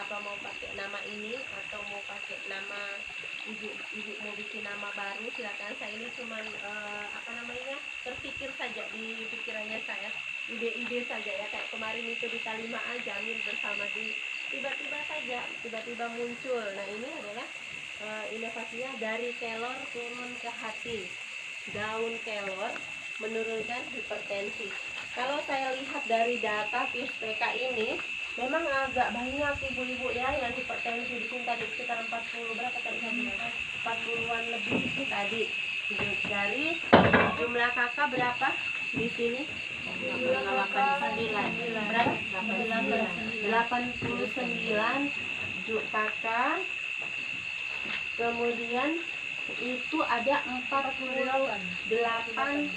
apa mau pakai nama ini atau mau pakai nama ibu mau bikin nama baru silakan. Saya ini cuman apa namanya, terpikir saja di pikirannya saya, ide-ide saja ya, kayak kemarin itu di K5A Jamil bersama di tiba-tiba saja tiba-tiba muncul. Nah ini adalah inovasinya dari kelor turun ke hati. Daun kelor menurunkan hipertensi. Kalau saya lihat dari data PISPK ini, memang agak banyak ibu-ibu ya yang hipertensi. Di sini tadi sekitar 40 berapa tadi, 40-an lebih itu tadi. Dari jumlah kakak berapa di sini? 89. Berapa? 89 kakak. Kemudian itu ada 48.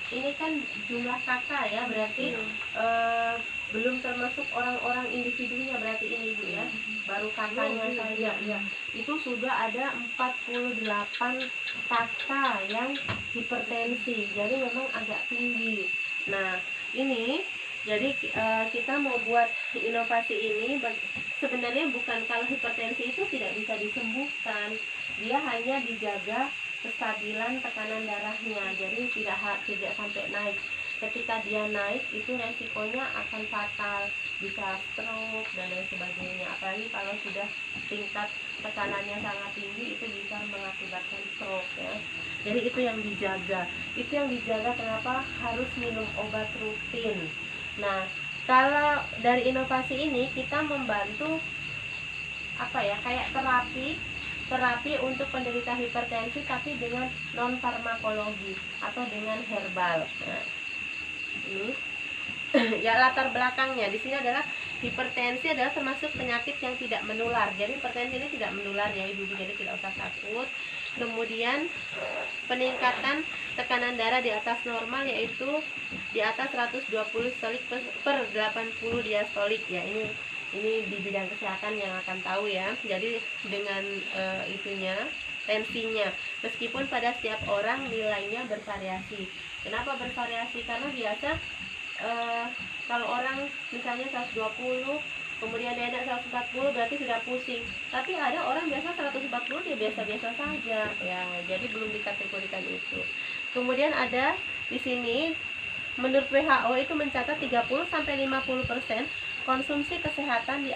Ini kan jumlah kakak ya, berarti belum termasuk orang-orang individunya, berarti ini ibu ya, baru kakaknya saja ya. Itu sudah ada 48 kakak yang hipertensi, jadi memang agak tinggi. Nah ini jadi kita mau buat inovasi ini sebenarnya bukan kalau hipertensi itu tidak bisa disembuhkan, dia hanya dijaga kestabilan tekanan darahnya, jadi tidak sampai naik. Ketika dia naik itu resikonya akan fatal, bisa stroke dan lain sebagainya. Apalagi kalau sudah tingkat tekanannya sangat tinggi, itu bisa mengakibatkan stroke ya. Jadi itu yang dijaga. Itu yang dijaga kenapa harus minum obat rutin. Nah, kalau dari inovasi ini kita membantu apa ya, kayak terapi untuk penderita hipertensi tapi dengan non farmakologi atau dengan herbal. Nah, ini ya latar belakangnya di sini adalah hipertensi adalah termasuk penyakit yang tidak menular. Jadi hipertensi ini tidak menular ya ibu, jadi tidak usah takut. Kemudian peningkatan tekanan darah di atas normal, yaitu di atas 120 sistolik per 80 diastolik ya. Ini di bidang kesehatan yang akan tahu ya. Jadi dengan itunya, tensinya, meskipun pada setiap orang nilainya bervariasi. Kenapa bervariasi? Karena biasa kalau orang misalnya 120 kemudian dia naik 140 berarti sudah pusing. Tapi ada orang biasa 140 dia biasa-biasa saja ya. Jadi belum dikategorikan itu. Kemudian ada di sini menurut WHO itu mencatat 30-50% konsumsi kesehatan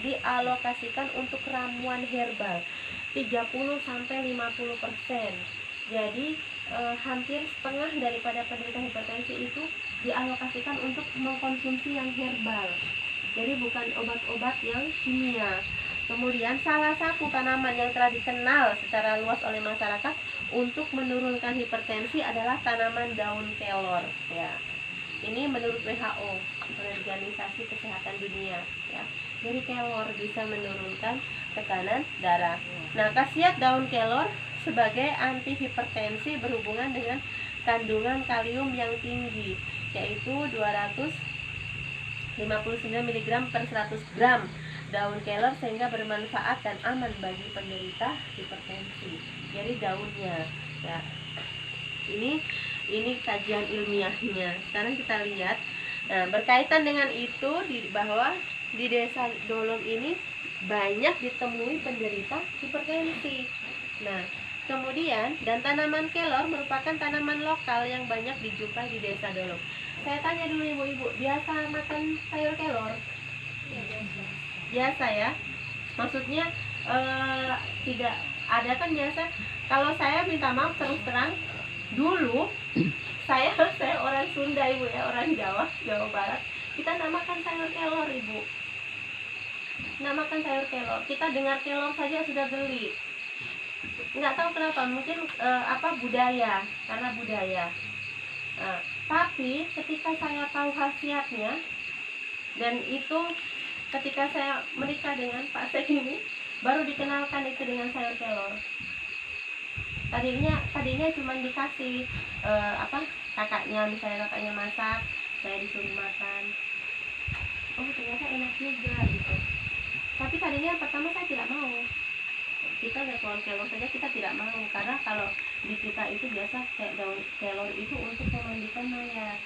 dialokasikan untuk ramuan herbal. 30-50%. Jadi hampir setengah daripada penderita hipertensi itu dialokasikan untuk mengkonsumsi yang herbal. Jadi bukan obat-obat yang kimia. Kemudian salah satu tanaman yang telah dikenal secara luas oleh masyarakat untuk menurunkan hipertensi adalah tanaman daun kelor ya. Ini menurut WHO, Organisasi Kesehatan Dunia ya. Jadi kelor bisa menurunkan tekanan darah. Nah, khasiat daun kelor sebagai antihipertensi berhubungan dengan kandungan kalium yang tinggi, yaitu 259 mg per 100 gram daun kelor, sehingga bermanfaat dan aman bagi penderita hipertensi. Jadi daunnya ya. Ini kajian ilmiahnya. Sekarang kita lihat. Nah, berkaitan dengan itu bahwa di Desa Dolom ini banyak ditemui penderita hipertensi. Nah, kemudian dan tanaman kelor merupakan tanaman lokal yang banyak dijumpai di Desa Dolom. Saya tanya dulu ibu-ibu, biasa makan sayur kelor? Biasa ya. Maksudnya tidak ada kan biasa. Kalau saya minta maaf terus terang, dulu saya orang Sunda ibu ya, orang Jawa Barat. Kita namakan sayur kelor ibu. Namakan sayur kelor. Kita dengar kelor saja sudah geli. Nggak tahu kenapa, mungkin budaya, karena budaya. Nah, tapi ketika saya tahu khasiatnya, dan itu ketika saya menikah dengan Pak Sek ini, baru dikenalkan itu dengan sayur kelor. Tadinya cuma dikasih kakaknya, misalnya kakaknya masak, saya disuruh makan. Oh ternyata enak juga gitu. Tapi tadinya pertama saya tidak mau. Kita nggak soal kelor saja kita tidak mau, karena kalau di kita itu biasa kayak daun kelor itu untuk memandikan mayat.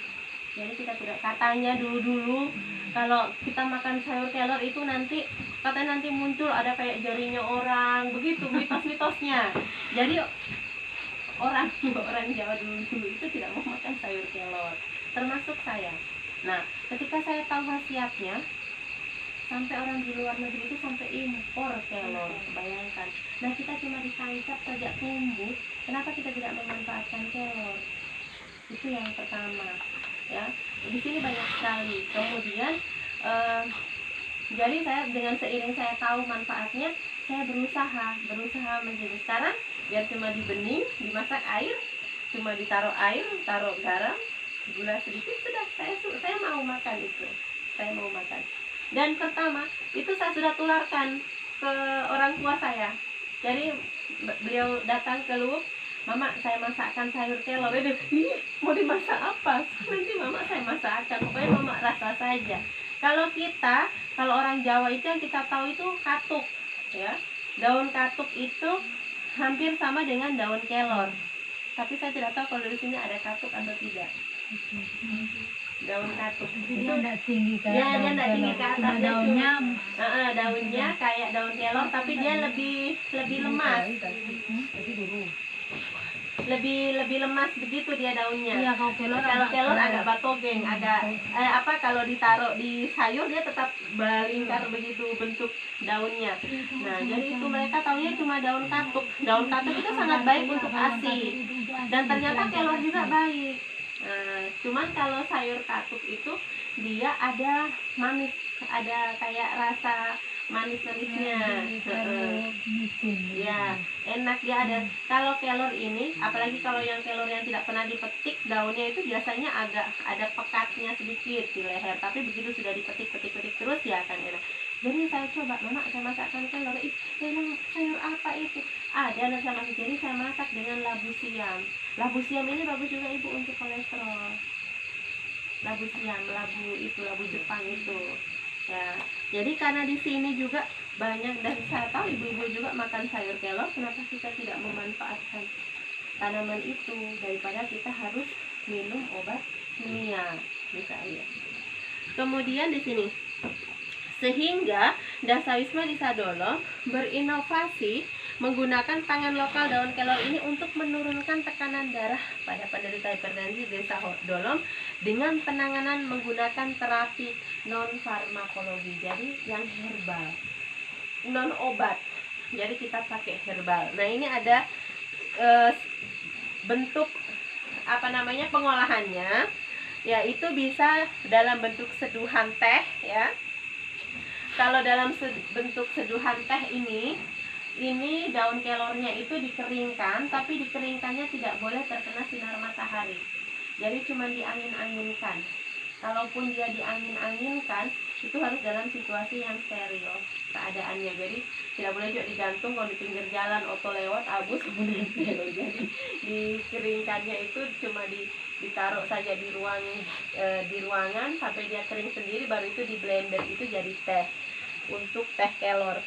Jadi kita tidak, katanya dulu kalau kita makan sayur kelor itu nanti katanya nanti muncul ada kayak jarinya orang, begitu mitos-mitosnya. Jadi orang Jawa dulu itu tidak mau makan sayur kelor, termasuk saya. Nah, ketika saya tahu khasiatnya, sampai orang di luar negeri itu sampai impor kelor, bayangkan. Nah, kita cuma ditangkap sejak tumbuh, kenapa kita tidak memanfaatkan kelor? Itu yang pertama, ya. Di sini banyak sekali. Kemudian jadi saya dengan seiring saya tahu manfaatnya, saya berusaha menjadi sekarang biar cuma dibening, dimasak air, cuma ditaruh air, taruh garam, gula sedikit, sudah saya mau makan itu. Saya mau makan. Dan pertama itu saya sudah tularkan ke orang tua saya. Jadi beliau datang ke Luwuk, "Mama, saya masakkan sayur kelor." Itu, mau dimasak apa? Nanti mama saya masakkan. Pokoknya mama rasa saja. Kalau orang Jawa itu yang kita tahu itu katuk, ya. Daun katuk itu hampir sama dengan daun kelor. Tapi saya tidak tahu kalau di sini ada katuk atau tidak. Daun katuk. Dia tidak tinggi kayak Ya, dia tidak tinggi ke atas. daunnya. Daunnya kayak daun kelor, tapi dia lebih lemas. Lebih lemas begitu dia daunnya. Iya, kalau kelor agak batogeng, agak kalau ditaruh di sayur dia tetap melingkar begitu bentuk daunnya. Nah, jadi itu mereka taunya cuma daun katuk. Daun katuk itu sangat baik untuk ASI, dan ternyata kelor juga baik. Nah, cuman kalau sayur katuk itu dia ada manis, ada kayak rasa manis-manisnya. Ya, enak dia ada. Kalau kelor ini, apalagi kalau yang kelor yang tidak pernah dipetik, daunnya itu biasanya agak ada pekatnya sedikit di leher, tapi begitu sudah dipetik terus ya akan enak. Jadi saya coba, "Mama, saya masakkan kelor." Memang sayur apa itu? Ada saya masak. Jadi saya masak dengan labu siam. Labu siam ini bagus juga Ibu untuk kolesterol. Labu siam, labu Jepang itu. Ya, jadi karena di sini juga banyak, dan saya tahu ibu-ibu juga makan sayur kelor, kenapa kita tidak memanfaatkan tanaman itu daripada kita harus minum obat kimia misalnya. Kemudian di sini, sehingga Dasawisma di Sadolo berinovasi menggunakan pangan lokal daun kelor ini untuk menurunkan tekanan darah pada penderita hipertensi Desa Dolom dengan penanganan menggunakan terapi non farmakologi, jadi yang herbal, non obat. Jadi kita pakai herbal. Nah, ini ada bentuk pengolahannya, yaitu bisa dalam bentuk seduhan teh, ya. Kalau dalam bentuk seduhan teh ini daun kelornya itu dikeringkan, tapi dikeringkannya tidak boleh terkena sinar matahari. Jadi cuma diangin-anginkan. Kalaupun dia diangin-anginkan, itu harus dalam situasi yang steril keadaannya. Jadi tidak boleh juga digantung kalau di pinggir jalan, oto lewat, abus, kemudian steril. Jadi dikeringkannya itu cuma ditaruh saja di ruangan sampai dia kering sendiri, baru itu di blender, itu jadi teh, untuk teh kelor.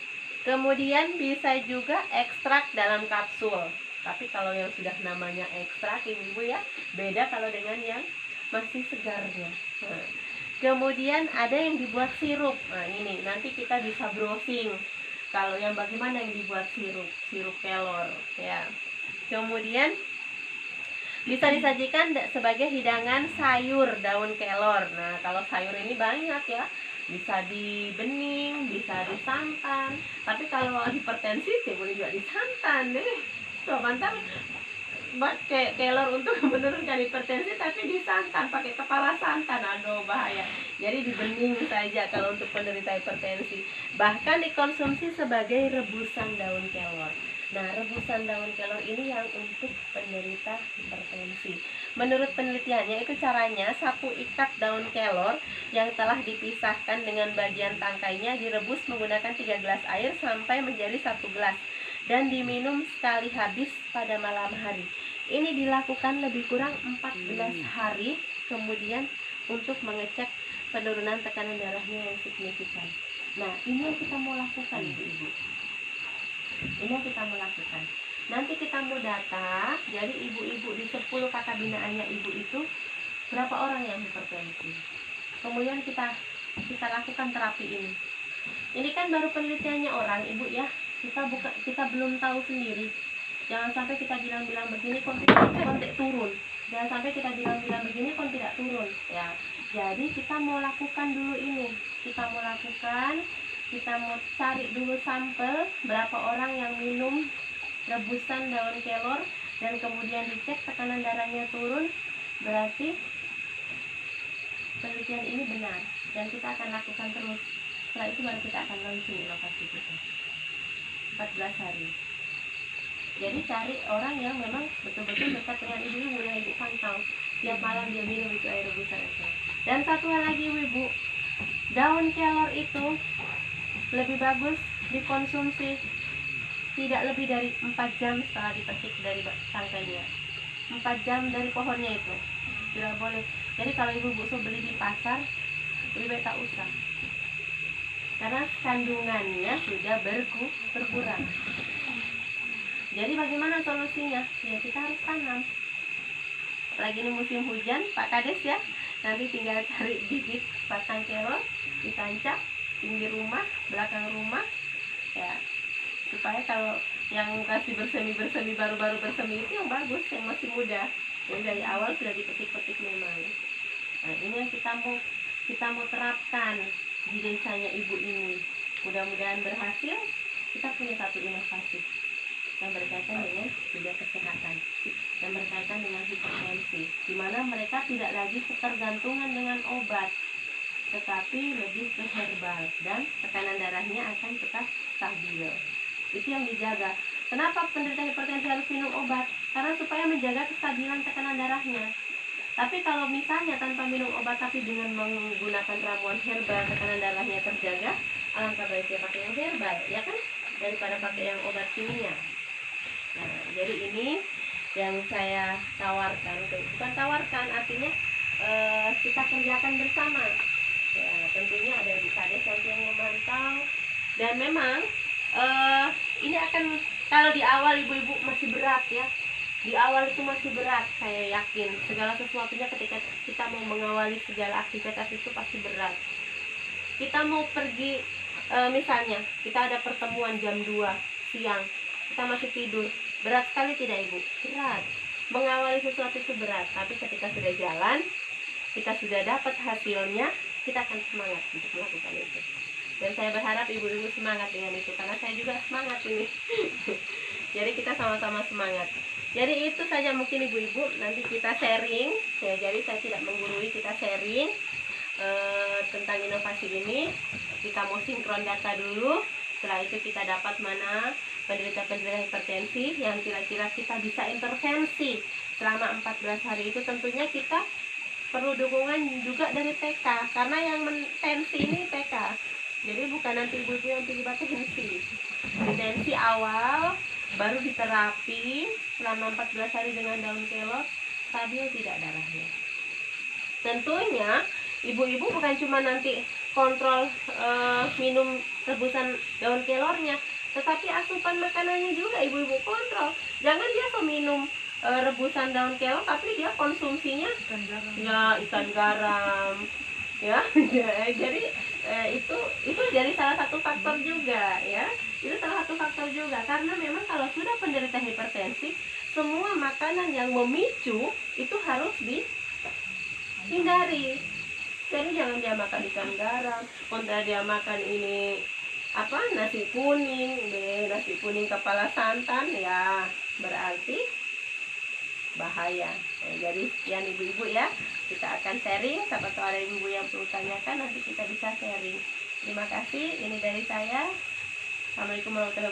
Kemudian bisa juga ekstrak dalam kapsul. Tapi kalau yang sudah namanya ekstrak, ibu ya, beda kalau dengan yang masih segarnya. Nah, kemudian ada yang dibuat sirup. Nah, ini nanti kita bisa browsing. Kalau yang bagaimana yang dibuat sirup kelor, ya. Kemudian bisa disajikan sebagai hidangan sayur daun kelor. Nah, kalau sayur ini banyak ya. Bisa dibening, bisa disantan. Tapi kalau hipertensi boleh juga disantan deh. Mantap. Buat kelor untuk menurunkan hipertensi, tapi disantan pakai kepala santan. Aduh, bahaya. Jadi dibening saja kalau untuk penderita hipertensi. Bahkan dikonsumsi sebagai rebusan daun kelor. Nah, rebusan daun kelor ini yang untuk penderita hipertensi. Menurut penelitiannya itu caranya, sapu ikat daun kelor yang telah dipisahkan dengan bagian tangkainya direbus menggunakan 3 gelas air sampai menjadi 1 gelas dan diminum sekali habis pada malam hari. Ini dilakukan lebih kurang 14 hari kemudian untuk mengecek penurunan tekanan darahnya yang signifikan. Nah, ini yang kita mau lakukan, Ibu. Ini yang kita mau lakukan. Nanti kita mau data, jadi ibu-ibu di 10 kakak binaannya ibu itu berapa orang yang hipertensi. Kemudian kita lakukan terapi ini. Ini kan baru penelitiannya orang, Ibu ya. Kita belum tahu sendiri. Jangan sampai kita bilang-bilang begini kok tidak turun. Jangan sampai kita bilang-bilang begini kok tidak turun. Ya. Jadi kita mau lakukan dulu ini. Kita mau cari dulu sampel berapa orang yang minum rebusan daun kelor dan kemudian dicek tekanan darahnya turun, berarti penelitian ini benar dan kita akan lakukan terus. Setelah itu baru kita akan launching inovasi kita 14 hari. Jadi cari orang yang memang betul-betul dekat dengan ibu-ibu yang ibu pantau. Tiap malam dia minum itu air rebusan itu. Dan satu hal lagi ibu, daun kelor itu lebih bagus dikonsumsi tidak lebih dari 4 jam setelah dipetik dari tangkainya. 4 jam dari pohonnya itu tidak boleh. Jadi kalau ibu beli di pasar, lebih baik tak usah, karena kandungannya sudah berkurang. Jadi bagaimana solusinya? Ya kita harus tanam. Lagi ini musim hujan, Pak Kades ya. Nanti tinggal cari bibit batang kelor, ditancap pinggir rumah, belakang rumah, ya. Supaya kalau yang kasih bersemi baru-baru bersemi itu yang bagus, yang masih muda. Jadi dari awal sudah dipetik-petik memang. Nah ini yang kita mau terapkan di desanya ibu ini. Mudah-mudahan berhasil. Kita punya satu inovasi yang berkaitan dengan juga kesehatan, yang berkaitan dengan hipertensi, di mana mereka tidak lagi ketergantungan dengan obat, tetapi lebih ke herbal dan tekanan darahnya akan tetap stabil. Itu yang dijaga. Kenapa penderita hipertensi harus minum obat? Karena supaya menjaga kestabilan tekanan darahnya. Tapi kalau misalnya tanpa minum obat tapi dengan menggunakan ramuan herbal tekanan darahnya terjaga, alangkah baiknya pakai yang herbal, ya kan? Daripada pakai yang obat kimia. Nah, jadi ini yang saya tawarkan, bukan tawarkan, artinya kita kerjakan bersama. Ya, tentunya ada di Kades nanti yang memantau. Dan memang ini akan, kalau di awal ibu-ibu masih berat ya, di awal itu masih berat, saya yakin segala sesuatunya ketika kita mau mengawali segala aktivitas itu pasti berat. Kita mau pergi, misalnya kita ada pertemuan jam 2 siang, kita masih tidur, berat sekali tidak ibu? Berat. Mengawali sesuatu itu berat, tapi ketika sudah jalan, kita sudah dapat hasilnya, kita akan semangat untuk melakukan itu. Dan saya berharap ibu-ibu semangat dengan itu, karena saya juga semangat ini. Jadi kita sama-sama semangat. Jadi itu saja mungkin ibu-ibu, nanti kita sharing ya. Jadi saya tidak menggurui, kita sharing tentang inovasi ini. Kita mau sinkron data dulu. Setelah itu kita dapat mana penderita-penderita hipertensi yang kira-kira kita bisa intervensi selama 14 hari itu. Tentunya kita perlu dukungan juga dari TK, karena yang tensi ini TK. Jadi bukan nanti ibu-ibu yang tiba-tiba tensi. Tensi awal baru diterapi selama 14 hari dengan daun kelor, stabil tidak darahnya. Tentunya ibu-ibu bukan cuma nanti kontrol minum rebusan daun kelornya, tetapi asupan makanannya juga ibu-ibu kontrol. Jangan dia minum rebusan daun kelor tapi dia konsumsinya ikan garam ya. Jadi itu jadi salah satu faktor juga ya. Itu salah satu faktor juga, karena memang kalau sudah penderita hipertensi, semua makanan yang memicu itu harus dihindari. Jadi jangan dia makan ikan garam, kontra dia makan ini nasi kuning kepala santan, ya berarti bahaya. Jadi sekian ibu-ibu ya, kita akan sharing. Siapa tahu ada ibu yang perlu tanyakan, nanti kita bisa sharing. Terima kasih, ini dari saya. Assalamualaikum warahmatullahi wabarakatuh.